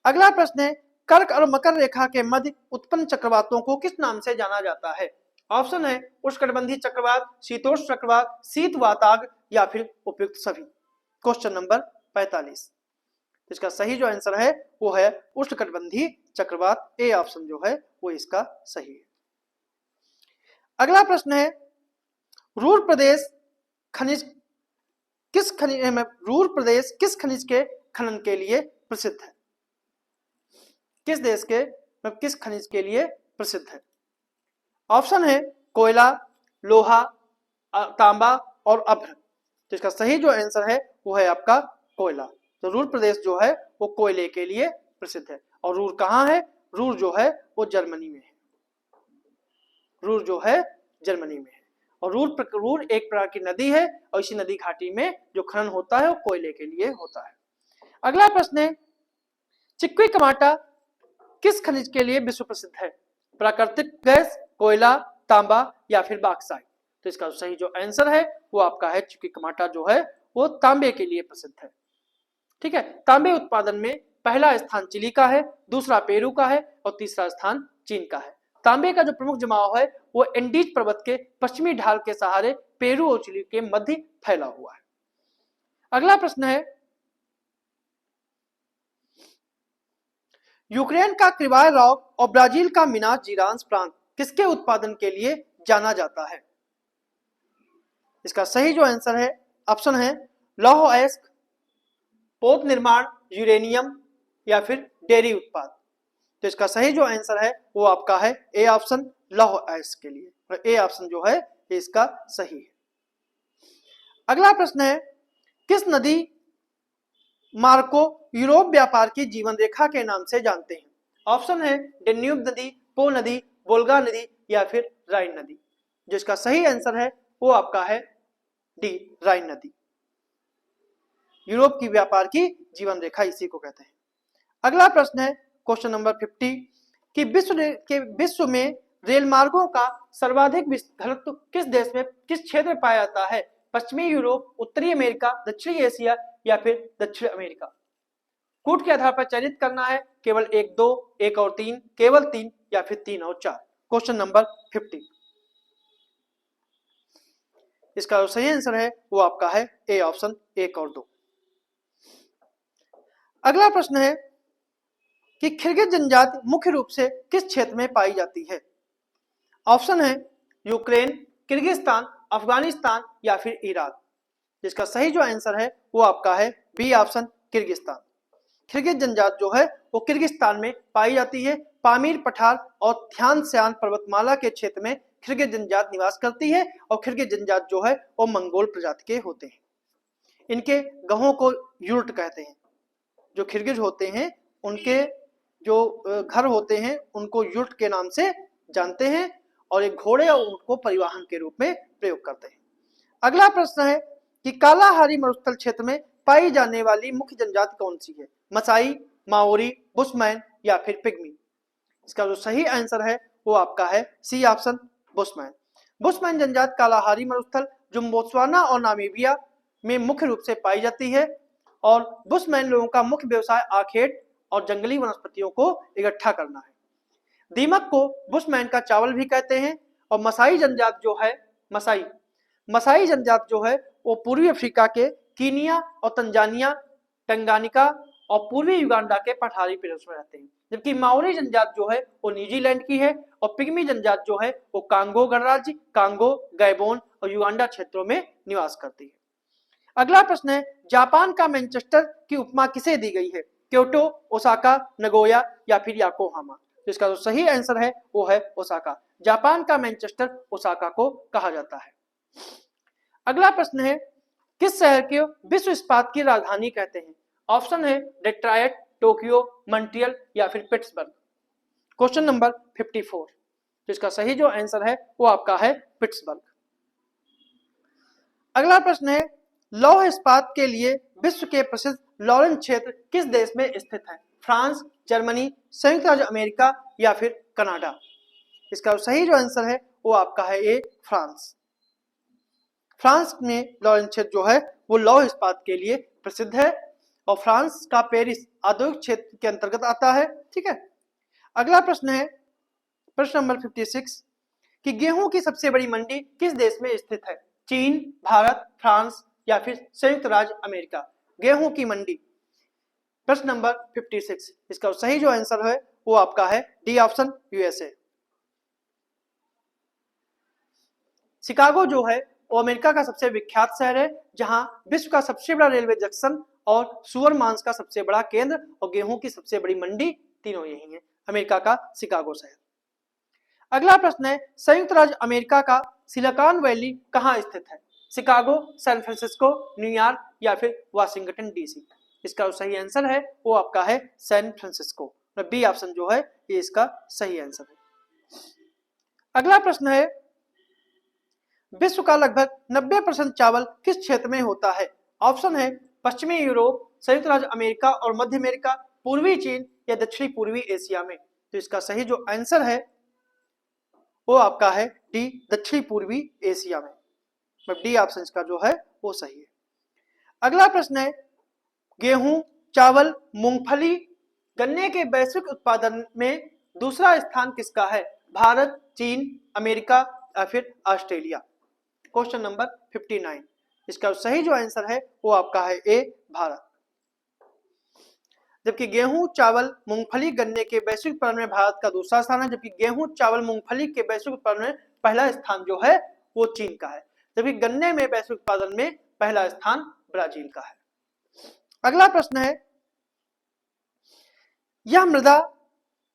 अगला प्रश्न है कर्क और मकर रेखा के मध्य उत्पन्न चक्रवातों को किस नाम से जाना जाता है? ऑप्शन है उष्णकटिबंधीय चक्रवात, शीतोष्ण चक्रवात, शीत वाताग या फिर उपयुक्त सभी। Question number 45। इसका सही जो आंसर है वो है उष्णकटिबंधीय चक्रवात। ए ऑप्शन जो है वो इसका सही है। अगला प्रश्न है रूर प्रदेश किस खनिज के खनन के लिए प्रसिद्ध है? किस देश के किस खनिज के लिए प्रसिद्ध है? ऑप्शन है कोयला, लोहा, तांबा और अभ्र। तो इसका सही जो आंसर है वो है आपका कोयला। तो रूर प्रदेश जो है वो कोयले के लिए प्रसिद्ध है। और रूर कहाँ है? रूर जो है वो जर्मनी में है। रूर जो है जर्मनी में है। और रूर एक प्रकार की नदी है और इसी नदी घाटी में जो खनन होता है वो कोयले के लिए होता है। अगला प्रश्न है चिक्विकमाटा किस खनिज के लिए विश्व प्रसिद्ध है? प्राकृतिक गैस, कोयला, तांबा या फिर बॉक्साइट? तो इसका सही जो आंसर है वो आपका है चिक्विकमाटा जो है वो तांबे के लिए प्रसिद्ध है। ठीक है, तांबे उत्पादन में पहला स्थान चिली का है, दूसरा पेरू का है और तीसरा स्थान चीन का है। तांबे का जो प्रमुख जमाव है वो एंडीज पर्वत के पश्चिमी ढाल के सहारे पेरू और चिली के मध्य फैला हुआ है। अगला प्रश्न है यूक्रेन का क्रिवाय रॉक और ब्राजील का मिनास जिरान्स प्रांत किसके उत्पादन के लिए जाना जाता है? इसका सही जो आंसर है ऑप्शन है लौह अयस्क, पोत निर्माण, यूरेनियम या फिर डेयरी उत्पाद। तो इसका सही जो आंसर है वो आपका है ए ऑप्शन, लौह अयस्क के लिए, और ए ऑप्शन जो है इसका सही है। अगला प्रश्न है, किस नदी मार्ग को यूरोप व्यापार की जीवन रेखा के नाम से जानते हैं? ऑप्शन है डेन्यूब नदी, पो नदी, वोल्गा नदी या फिर राइन नदी। जिसका सही आंसर है वो आपका है डी, राइन नदी। यूरोप की व्यापार की जीवन रेखा इसी को कहते हैं। अगला प्रश्न है क्वेश्चन नंबर 50 कि विश्व में रेल मार्गों का सर्वाधिक घनत्व किस देश में, किस क्षेत्र में पाया जाता है? पश्चिमी यूरोप, उत्तरी अमेरिका, दक्षिणी एशिया या फिर दक्षिण अमेरिका? कूट के आधार पर चयनित करना है, केवल 1, 2, 1 और 3, केवल 3 या फिर 3 और 4। क्वेश्चन नंबर 50, इसका जो सही आंसर है वो आपका है ए ऑप्शन, 1 और 2। अगला प्रश्न है कि किर्गिज जनजाति मुख्य रूप से किस क्षेत्र में पाई जाती है? ऑप्शन है यूक्रेन, किर्गिस्तान, अफगानिस्तान या फिर ईरान। जिसका सही जो आंसर है वो आपका है बी ऑप्शन, किर्गिस्तान। किर्गिज जनजाति जो है वो किर्गिस्तान में पाई जाती है। पामीर पठार और ध्यान श्यान पर्वतमाला के क्षेत्र में किर्गिज जनजाति निवास करती है, और किर्गिज जनजाति जो है वो मंगोल प्रजाति के होते हैं। इनके गहों को युर्ट कहते हैं। जो किर्गिज होते हैं उनके जो घर होते हैं उनको युर्ट के नाम से जानते हैं, और एक घोड़े और ऊंट को परिवहन के रूप में प्रयोग करते हैं। अगला प्रश्न है कि कालाहारी मरुस्थल क्षेत्र में पाई जाने वाली मुख्य जनजाति कौन सी है? मसाई, माओरी, बुशमैन या फिर पिग्मी? इसका जो सही आंसर है वो आपका है सी ऑप्शन, बुशमैन। बुशमैन जनजाति कालाहारी मरुस्थल जो बोत्सवाना और नामीबिया में मुख्य रूप से पाई जाती है, और बुशमैन लोगों का मुख्य व्यवसाय आखेट और जंगली वनस्पतियों को इकट्ठा करना है। दीमक को बुशमैन का चावल भी कहते हैं। और मसाई जनजाति जो है, मसाई जनजाति जो है वो पूर्वी अफ्रीका के कीनिया और तंजानिया, टंगानिका और पूर्वी युगांडा के पठारी प्रदेश में रहते हैं। जबकि माओरी जनजाति जो है वो न्यूजीलैंड की है, और पिग्मी जनजाति जो है वो कांगो गणराज्य, कांगो, गैबोन और युगांडा क्षेत्रों में निवास करती है। अगला प्रश्न है, जापान का मैनचेस्टर की उपमा किसे दी गई है? क्योटो, ओसाका, नगोया या फिर याकोहामा? तो इसका जो सही आंसर है वो है ओसाका। जापान का मैनचेस्टर ओसाका को कहा जाता है। अगला प्रश्न है, किस शहर को विश्व इस्पात की राजधानी कहते हैं? ऑप्शन है डेट्रॉयट, टोक्यो, मॉन्ट्रियल या फिर पिट्सबर्ग। क्वेश्चन नंबर 54, तो इसका सही जो आंसर है वो आपका है पिट्सबर्ग। अगला प्रश्न है, लौह इस्पात के लिए विश्व के प्रसिद्ध लॉरेंस क्षेत्र किस देश में स्थित है? फ्रांस, जर्मनी, संयुक्त राज्य अमेरिका या फिर कनाडा? इसका सही जो आंसर है वो आपका है ए, फ्रांस। फ्रांस में लॉरेंस क्षेत्र जो है वो लौह इस्पात के लिए प्रसिद्ध है, और फ्रांस का पेरिस औद्योगिक क्षेत्र के अंतर्गत आता है। ठीक है। अगला प्रश्न है प्रश्न नंबर 56 कि गेहूं की सबसे बड़ी मंडी किस देश में स्थित है? चीन, भारत, फ्रांस या फिर संयुक्त राज्य अमेरिका? गेहूं की मंडी, प्रश्न नंबर 56, इसका सही जो आंसर है वो आपका है डी ऑप्शन, यूएसए। शिकागो जो है वो अमेरिका का सबसे विख्यात शहर है, जहां विश्व का सबसे बड़ा रेलवे जंक्शन और सुअर मांस का सबसे बड़ा केंद्र और गेहूं की सबसे बड़ी मंडी, तीनों यही है, अमेरिका का शिकागो शहर। अगला प्रश्न है, संयुक्त राज्य अमेरिका का सिलिकॉन वैली कहां स्थित है? शिकागो, सैन फ्रांसिस्को, न्यूयॉर्क या फिर वाशिंगटन डीसी? इसका सही आंसर है वो आपका है सैन फ्रांसिस्को। बी ऑप्शन जो है ये इसका सही आंसर है। अगला प्रश्न है, विश्व का लगभग 90% चावल किस क्षेत्र में होता है? ऑप्शन है पश्चिमी यूरोप, संयुक्त राज्य अमेरिका और मध्य अमेरिका, पूर्वी चीन या दक्षिणी पूर्वी एशिया में? तो इसका सही जो आंसर है वो आपका है डी, दक्षिणी पूर्वी एशिया में। डी ऑप्शन का जो है वो सही है। अगला प्रश्न है, गेहूं, चावल, मूंगफली, गन्ने के वैश्विक उत्पादन में दूसरा स्थान किसका है? भारत, चीन, अमेरिका या फिर ऑस्ट्रेलिया? क्वेश्चन नंबर 59, इसका सही जो आंसर है वो आपका है ए, भारत। जबकि गेहूं, चावल, मूंगफली, गन्ने के वैश्विक उत्पादन में भारत का दूसरा स्थान है, जबकि गेहूं, चावल, मूंगफली के वैश्विक उत्पादन में पहला स्थान जो है वो चीन का है, जबकि गन्ने में वैश्विक उत्पादन में पहला स्थान ब्राजील का है। अगला प्रश्न है, यह मृदा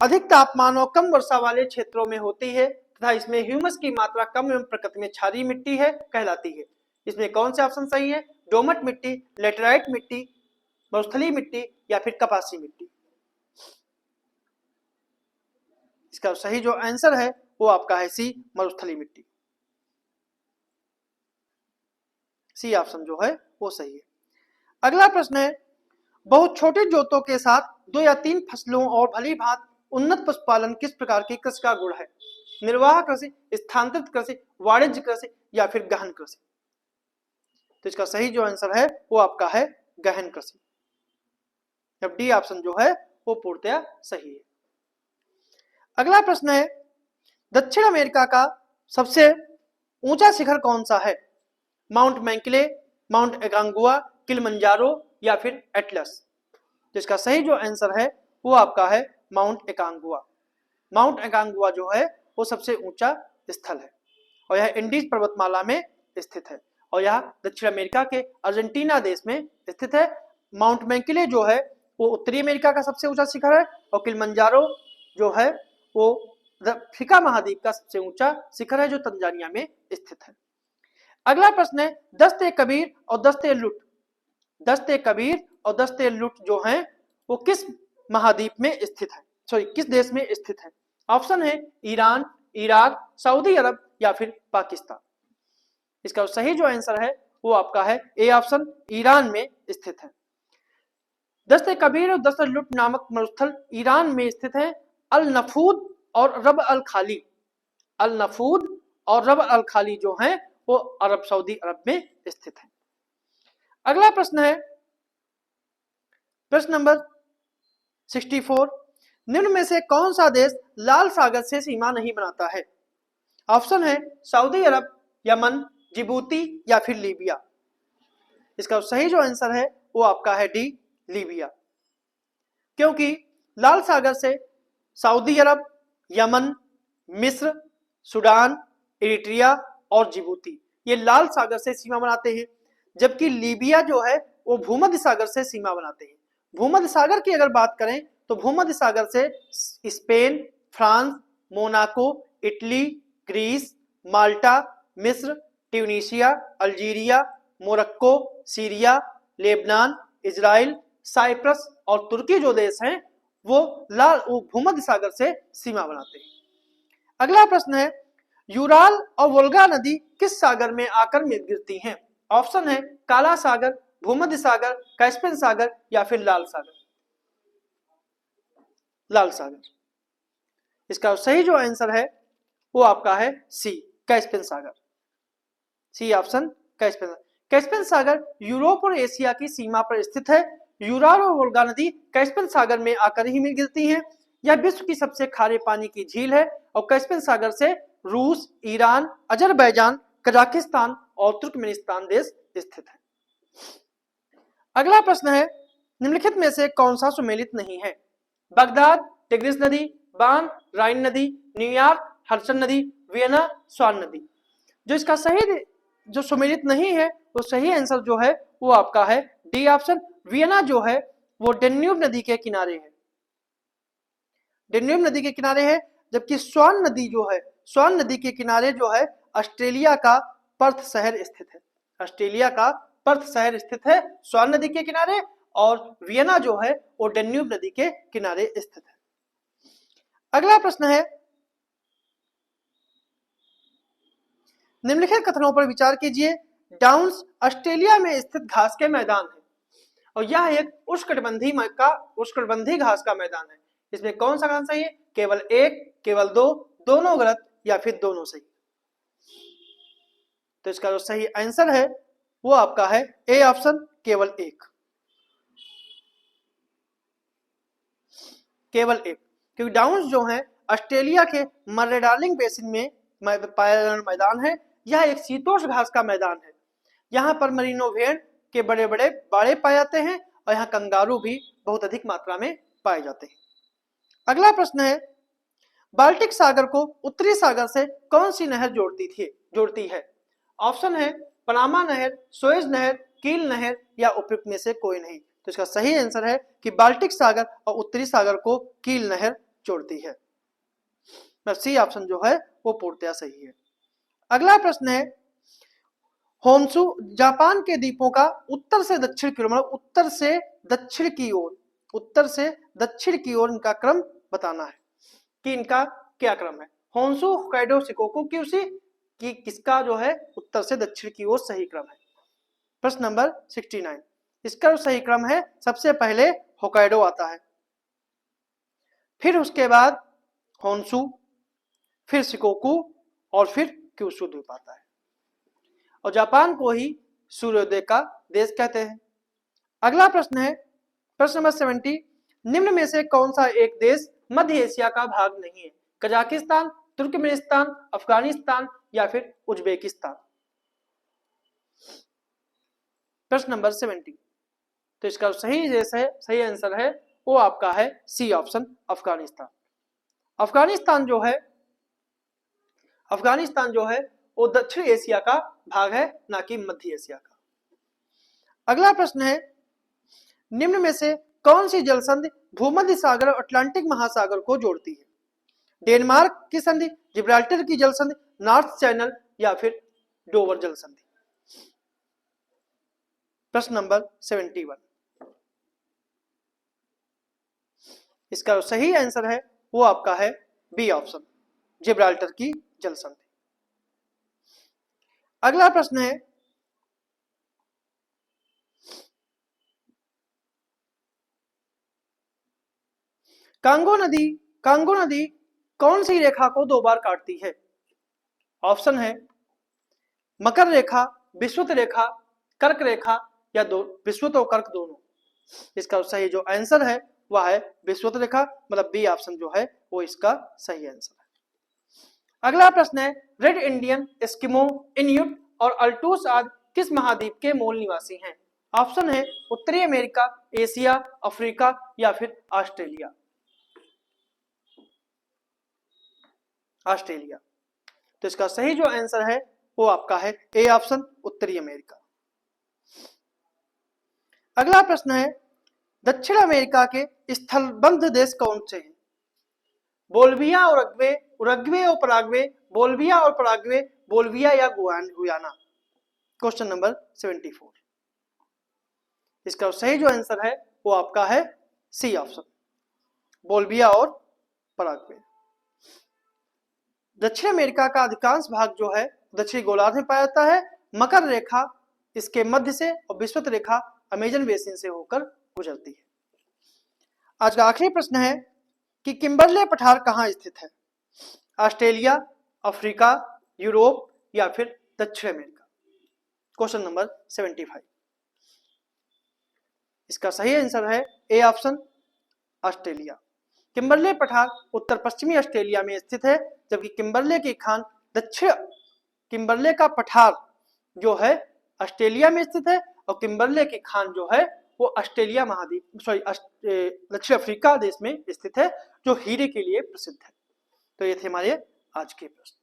अधिक तापमान और कम वर्षा वाले क्षेत्रों में होती है तथा इसमें ह्यूमस की मात्रा कम एवं प्रकृति में क्षारीय मिट्टी है कहलाती है। इसमें कौन से ऑप्शन सही है? दोमट मिट्टी, लेटराइट मिट्टी, मरुस्थलीय मिट्टी या फिर कपासी मिट्टी। इसका सही जो आंसर है वो आपका है सी, मरुस्थलीय मिट्टी। सी ऑप्शन जो है वो सही है। अगला प्रश्न है, बहुत छोटे जोतों के साथ 2 या 3 फसलों और भली भांति उन्नत पशुपालन किस प्रकार की कृषि का गुण है? निर्वाह कृषि, स्थानांतरित कृषि, वाणिज्य कृषि या फिर गहन कृषि। तो इसका सही जो आंसर है वो आपका है गहन कृषि। जब डी ऑप्शन जो है वो पूर्णतया सही है। अगला प्रश्न है, दक्षिण अमेरिका का सबसे ऊंचा शिखर कौन सा है? माउंट मैककिले, माउंट एकांगुआ, किलिमंजारो या फिर एटलस। तो इसका सही जो आंसर है वो आपका है माउंट एकांगुआ। माउंट एकांगुआ जो है वो सबसे ऊंचा स्थल है और यह इंडीज पर्वतमाला में स्थित है और यह दक्षिण अमेरिका के अर्जेंटीना देश में स्थित है। माउंट मैककिले जो है वो उत्तरी अमेरिका का सबसे ऊंचा शिखर है और किलिमंजारो जो है वो अफ्रीका महाद्वीप का सबसे ऊंचा शिखर है जो तंजानिया में स्थित है। अगला प्रश्न है, दस्ते कबीर और दस्ते लुट। दस्ते कबीर और दस्ते लुट जो हैं वो किस महाद्वीप में स्थित है, सॉरी किस देश में स्थित है? ऑप्शन है ईरान, इराक, सऊदी अरब या फिर पाकिस्तान। इसका सही जो आंसर है वो आपका है ए ऑप्शन, ईरान में स्थित है। दस्ते कबीर और दस्ते लुट नामक मरुस्थल ईरान में स्थित है। अल नफूद और रब अल खाली, अल नफूद और रब अल खाली जो हैं वो अरब सऊदी अरब में स्थित है। अगला प्रश्न है प्रश्न नंबर 64, निम्न में से कौन सा देश लाल सागर से सीमा नहीं बनाता है? ऑप्शन है सऊदी अरब, यमन, जिबूती या फिर लीबिया। इसका सही जो आंसर है वो आपका है डी, लीबिया। क्योंकि लाल सागर से सऊदी अरब, यमन, मिस्र, सूडान, इरिट्रिया और जिबूती ये लाल सागर से सीमा बनाते हैं, जबकि लीबिया जो है वो भूमध्य सागर से सीमा बनाते हैं। भूमध्य सागर की अगर बात करें तो भूमध्य सागर से Spain, France, Monaco, Italy, Greece, Malta, मिस्र, Tunisia, Algeria, Morocco, Syria, Lebanon, Israel, Cyprus और तुर्की जो देश हैं वो भूमध्य सागर से सीमा बनाते हैं। अगला प्रश्न है, यूराल और वोल्गा नदी किस सागर में आकर मिल गिरती हैं? ऑप्शन है काला सागर, भूमध्य सागर, कैस्पियन सागर या फिर लाल सागर। लाल सागर। इसका सही जो आंसर है वो आपका है सी, कैस्पियन सागर। C option Caspian. कैस्पियन सागर यूरोप और एशिया की सीमा पर स्थित है। यूराल और वोल्गा नदी कैस्पियन सागर में आकर ही मिल गिरती हैं। यह विश्व की सबसे खारे पानी की झील है और कैस्पियन सागर से रूस, ईरान, अजरबैजान, कजाकिस्तान और तुर्कमेनिस्तान देश स्थित है। अगला प्रश्न है, निम्नलिखित में से कौन सा सुमेलित नहीं है? बगदाद, टिग्रिस नदी, बान, राइन नदी, न्यूयॉर्क, हडसन नदी, वियना, स्वान नदी। जो इसका सही जो सुमेलित नहीं है वो सही आंसर जो है वो आपका है डी ऑप्शन, वियना जो है वो डेन्यूब नदी के किनारे है। डेन्यूब नदी के किनारे है, जबकि स्वान नदी जो है, स्वान नदी के किनारे जो है ऑस्ट्रेलिया का पर्थ शहर स्थित है। ऑस्ट्रेलिया का पर्थ शहर स्थित है स्वान नदी के किनारे और वियना जो है वो डेन्यूब नदी के किनारे स्थित है। अगला प्रश्न है, निम्नलिखित कथनों पर विचार कीजिए। डाउन्स ऑस्ट्रेलिया में स्थित घास के मैदान है और यह एक उष्णकटिबंधीय घास का मैदान है। इसमें कौन सा आंसर सही है? केवल एक, केवल दो, दोनों गलत या फिर दोनों सही। तो इसका जो सही आंसर है वो आपका है ए ऑप्शन, केवल एक। केवल एक, क्योंकि डाउन्स जो है ऑस्ट्रेलिया के मर्रे डार्लिंग बेसिन में पाया जाने वाला मैदान है। यह एक शीतोष्ण घास का मैदान है। यहाँ पर मरीनो भेड़ के बड़े बड़े बाड़े पाए जाते हैं और यहाँ कंगारू भी बहुत अधिक मात्रा में पाए जाते हैं। अगला प्रश्न है, बाल्टिक सागर को उत्तरी सागर से कौन सी नहर जोड़ती है? ऑप्शन है पनामा नहर, सुएज नहर, कील नहर या उपयुक्त में से कोई नहीं। तो इसका सही आंसर है कि बाल्टिक सागर और उत्तरी सागर को कील नहर जोड़ती है। सी ऑप्शन जो है वो पूर्णतया सही है। अगला प्रश्न है, होन्शु जापान के द्वीपों का उत्तर से दक्षिण की ओर, मतलब उत्तर से दक्षिण की ओर, उत्तर से दक्षिण की ओर इनका क्रम बताना है कि इनका क्या क्रम है। होन्शु, होक्काइडो, शिकोकू, क्यूशू कि किसका जो है उत्तर से दक्षिण की ओर सही क्रम है। प्रश्न नंबर 69, इसका सही क्रम है, सबसे पहले होक्काइडो आता है, फिर उसके बाद होन्शु, फिर शिकोकू और फिर क्यूशू द्वीप आता है। और जापान को ही सूर्योदय का देश कहते हैं। अगला प्रश्न है, प्रश्न नंबर 70, निम्न में से कौन सा एक देश मध्य एशिया का भाग नहीं है? कजाकिस्तान, तुर्कमेनिस्तान, अफगानिस्तान या फिर उज्बेकिस्तान। प्रश्न नंबर 70, तो इसका सही आंसर है वो आपका है सी ऑप्शन, अफगानिस्तान। अफगानिस्तान जो है वो दक्षिण एशिया का भाग है, ना कि मध्य एशिया का। अगला प्रश्न है, निम्न में से कौन सी जल संधि भूमध्य सागर और अटलांटिक महासागर को जोड़ती है? डेनमार्क की संधि, जिब्राल्टर की जल संधि, नॉर्थ चैनल या फिर डोवर जल संधि। प्रश्न नंबर 71, इसका सही आंसर है वो आपका है बी ऑप्शन, जिब्राल्टर की जल संधि। अगला प्रश्न है, कांगो नदी कौन सी रेखा को 2 बार काटती है? ऑप्शन है मकर रेखा, विषुवत रेखा, कर्क रेखा या विषुवत और कर्क दोनों। इसका सही जो आंसर है वह है विषुवत रेखा, मतलब बी ऑप्शन जो है वो इसका सही आंसर है। अगला प्रश्न है, रेड इंडियन, एस्किमो, इन्यूट और अल्टूस आदि किस महाद्वीप के मूल निवासी हैं? ऑप्शन है उत्तरी अमेरिका, एशिया, अफ्रीका या फिर ऑस्ट्रेलिया। ऑस्ट्रेलिया। तो इसका सही जो आंसर है वो आपका है ए ऑप्शन, उत्तरी अमेरिका। अगला प्रश्न है, दक्षिण अमेरिका के स्थलबंध देश कौन से हैं? बोल्विया और उरुग्वे और पराग्वे, बोल्विया और पराग्वे, बोल्विया या गुयाना। क्वेश्चन नंबर 74, इसका सही जो आंसर है वो आपका है सी ऑप्शन, बोल्विया और पराग्वे। दक्षिण अमेरिका का अधिकांश भाग जो है दक्षिणी गोलार्ध में पाया जाता है। मकर रेखा इसके मध्य से और विषुवत रेखा अमेजन बेसिन से होकर गुजरती है। आज का आखिरी प्रश्न है कि किम्बरले पठार कहाँ स्थित है? ऑस्ट्रेलिया, अफ्रीका, यूरोप या फिर दक्षिण अमेरिका। क्वेश्चन नंबर 75, इसका सही आंसर है ए ऑप्शन, ऑस्ट्रेलिया। किम्बरले पठार उत्तर पश्चिमी ऑस्ट्रेलिया में स्थित है, जबकि किम्बरले की खान किम्बरले का पठार जो है ऑस्ट्रेलिया में स्थित है और किम्बरले की खान जो है वो ऑस्ट्रेलिया दक्षिण अफ्रीका देश में स्थित है, जो हीरे के लिए प्रसिद्ध है। तो ये थे हमारे आज के प्रश्न।